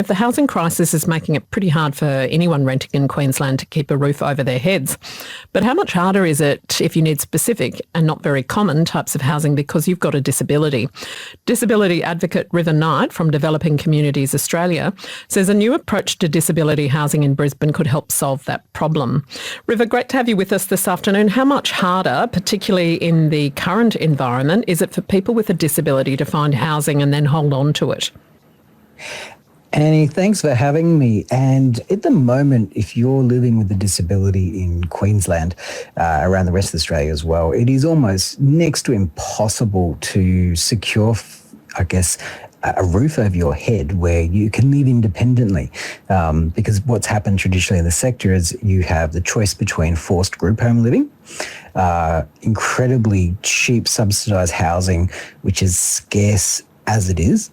If the housing crisis is making it pretty hard for anyone renting in Queensland to keep a roof over their heads, but how much harder is it if you need specific and not very common types of housing because you've got a disability? Disability advocate River Knight from Developing Communities Australia says a new approach to disability housing in Brisbane could help solve that problem. River, great to have you with us this afternoon. How much harder, particularly in the current environment, is it for people with a disability to find housing and then hold on to it? Annie, thanks for having me. And at the moment, if you're living with a disability in Queensland, around the rest of Australia as well, it is almost next to impossible to secure, a roof over your head where you can live independently. Because what's happened traditionally in the sector is you have the choice between forced group home living, incredibly cheap subsidised housing, which is scarce as it is,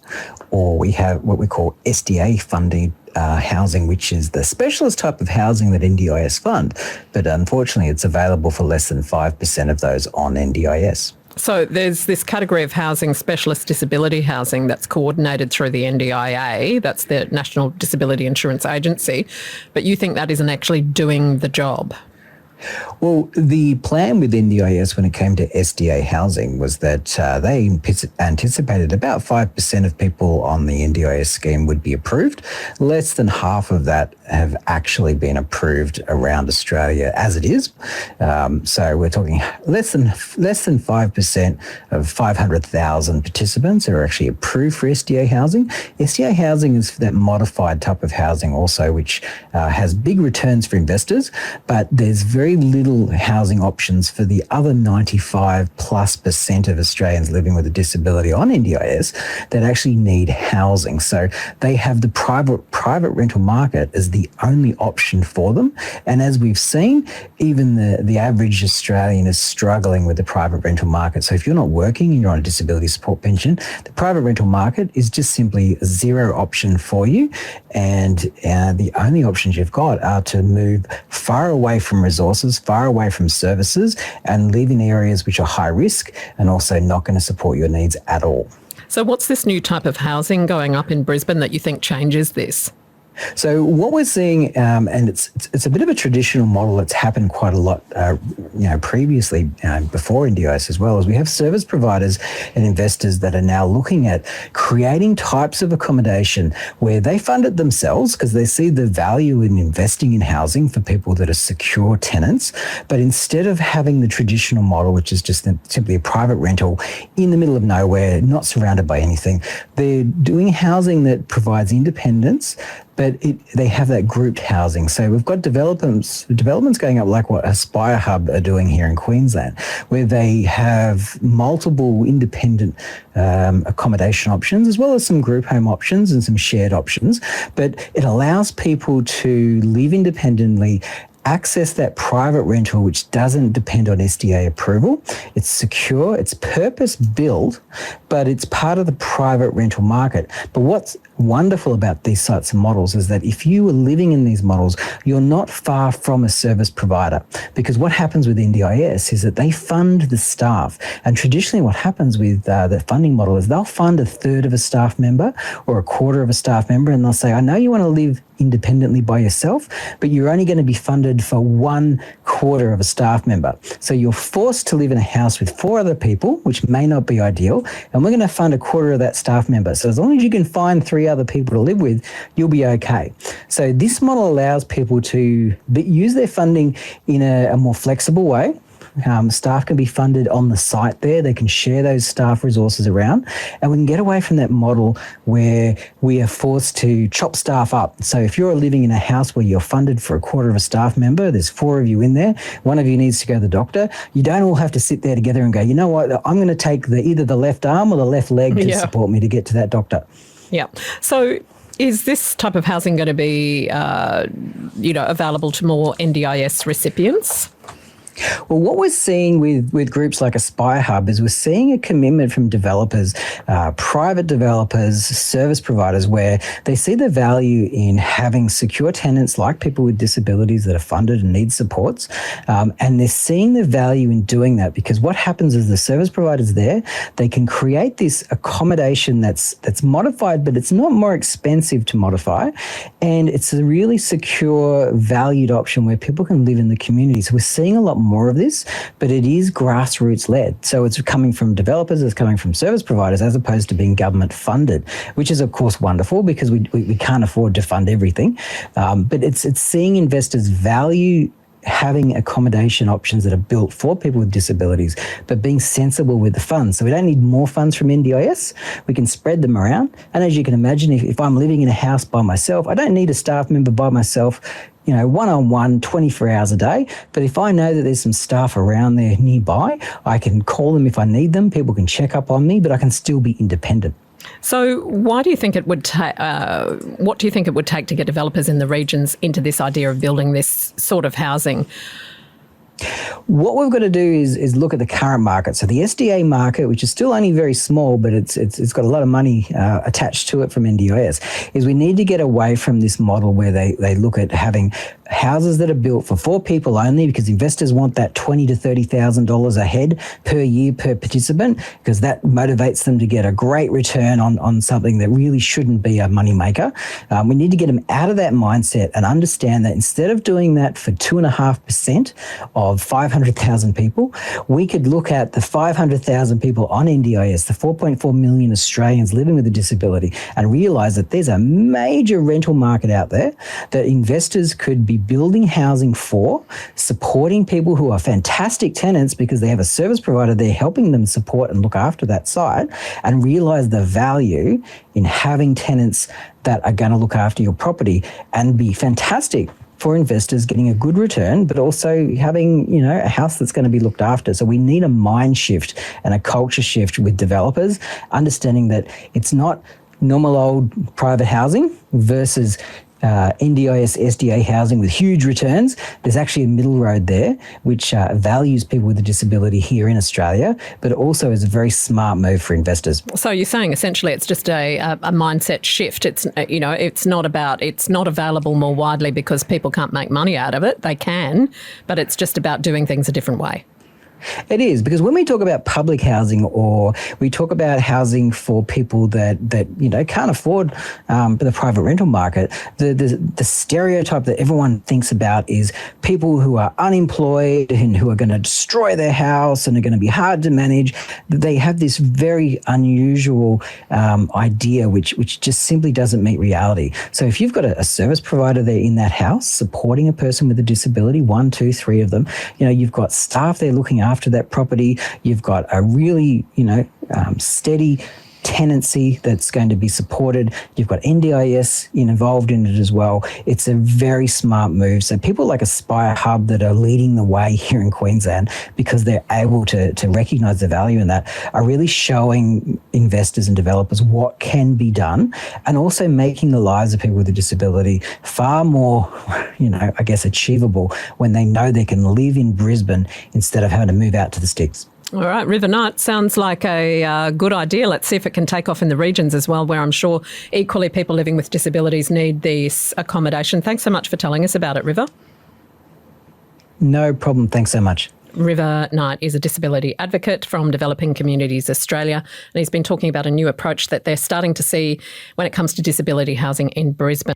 or we have what we call SDA funded housing, which is the specialist type of housing that NDIS fund, but unfortunately it's available for less than 5% of those on NDIS. So there's this category of housing, specialist disability housing, that's coordinated through the NDIA, that's the National Disability Insurance Agency, but you think that isn't actually doing the job? Well, the plan with NDIS when it came to SDA housing was that they anticipated about 5% of people on the NDIS scheme would be approved. Less than half of that have actually been approved around Australia as it is. So we're talking less than 5% of 500,000 participants are actually approved for SDA housing. SDA housing is that modified type of housing also, which has big returns for investors, but there's very little housing options for the other 95+% of Australians living with a disability on NDIS that actually need housing. So they have the private rental market as the only option for them. And as we've seen, even the average Australian is struggling with the private rental market. So if you're not working and you're on a disability support pension, the private rental market is just simply a zero option for you. And the only options you've got are to move far away from resources, far away from services, and live in areas which are high risk and also not going to support your needs at all. So what's this new type of housing going up in Brisbane that you think changes this? So what we're seeing, and it's a bit of a traditional model that's happened quite a lot, previously before NDIS as well, is we have service providers and investors that are now looking at creating types of accommodation where they fund it themselves because they see the value in investing in housing for people that are secure tenants. But instead of having the traditional model, which is just simply a private rental in the middle of nowhere, not surrounded by anything, they're doing housing that provides independence, but they have that grouped housing. So we've got developments going up like what Aspire Hub are doing here in Queensland, where they have multiple independent accommodation options, as well as some group home options and some shared options. But it allows people to live independently, access that private rental, which doesn't depend on SDA approval. It's secure, it's purpose-built, but it's part of the private rental market. But what's wonderful about these sorts of models is that if you are living in these models, you're not far from a service provider, because what happens with NDIS is that they fund the staff. And traditionally what happens with the funding model is they'll fund a third of a staff member or a quarter of a staff member, and they'll say, I know you want to live independently by yourself, but you're only going to be funded for 1/4 of a staff member. So you're forced to live in a house with 4 other people, which may not be ideal, and we're going to fund 1/4 of that staff member. So as long as you can find 3 other people to live with, you'll be okay. So this model allows people to use their funding in a more flexible way. Staff can be funded on the site there. They can share those staff resources around, and we can get away from that model where we are forced to chop staff up. So if you're living in a house where you're funded for 1/4 of a staff member, there's 4 of you in there, one of you needs to go to the doctor, you don't all have to sit there together and go, you know what, I'm going to take either the left arm or the left leg to support me to get to that doctor. Yeah. So is this type of housing going to be, available to more NDIS recipients? Well, what we're seeing with groups like Aspire Hub is we're seeing a commitment from developers, private developers, service providers, where they see the value in having secure tenants like people with disabilities that are funded and need supports. And they're seeing the value in doing that, because what happens is the service providers there, they can create this accommodation that's modified, but it's not more expensive to modify. And it's a really secure, valued option where people can live in the community. So we're seeing a lot more of this, but it is grassroots led. So it's coming from developers, it's coming from service providers, as opposed to being government funded, which is of course wonderful, because we can't afford to fund everything. But it's seeing investors value having accommodation options that are built for people with disabilities, but being sensible with the funds. So we don't need more funds from NDIS. We can spread them around. And as you can imagine, if I'm living in a house by myself, I don't need a staff member by myself, one-on-one, 24 hours a day. But if I know that there's some staff around there nearby, I can call them if I need them. People can check up on me, but I can still be independent. So why do you think it would what do you think it would take to get developers in the regions into this idea of building this sort of housing? What we've got to do is look at the current market. So the SDA market, which is still only very small, but it's got a lot of money attached to it from NDIS, is we need to get away from this model where they look at having houses that are built for 4 people only, because investors want that $20,000 to $30,000 a head per year per participant, because that motivates them to get a great return on something that really shouldn't be a moneymaker. We need to get them out of that mindset and understand that instead of doing that for 2.5% of 500,000 people, we could look at the 500,000 people on NDIS, the 4.4 million Australians living with a disability, and realise that there's a major rental market out there that investors could be building housing for, supporting people who are fantastic tenants because they have a service provider there helping them support and look after that site, and realise the value in having tenants that are going to look after your property and be fantastic for investors, getting a good return, but also having, a house that's going to be looked after. So we need a mind shift and a culture shift with developers, understanding that it's not normal old private housing versus NDIS, SDA housing with huge returns. There's actually a middle road there, which values people with a disability here in Australia, but also is a very smart move for investors. So you're saying essentially it's just a mindset shift. It's it's not available more widely because people can't make money out of it. They can, but it's just about doing things a different way. It is, because when we talk about public housing, or we talk about housing for people that can't afford the private rental market, the stereotype that everyone thinks about is people who are unemployed and who are going to destroy their house and are going to be hard to manage. They have this very unusual idea which just simply doesn't meet reality. So if you've got a service provider there in that house supporting a person with a disability, 1, 2, 3 of them, you've got staff there looking after that property, you've got a really, steady tenancy that's going to be supported. You've got NDIS involved in it as well. It's a very smart move. So people like Aspire Hub that are leading the way here in Queensland, because they're able to recognise the value in that, are really showing investors and developers what can be done, and also making the lives of people with a disability far more, achievable when they know they can live in Brisbane instead of having to move out to the sticks. All right, River Night sounds like a good idea. Let's see if it can take off in the regions as well, where I'm sure equally people living with disabilities need this accommodation. Thanks so much for telling us about it, River. No problem. Thanks so much. River Knight is a disability advocate from Developing Communities Australia, and he's been talking about a new approach that they're starting to see when it comes to disability housing in Brisbane.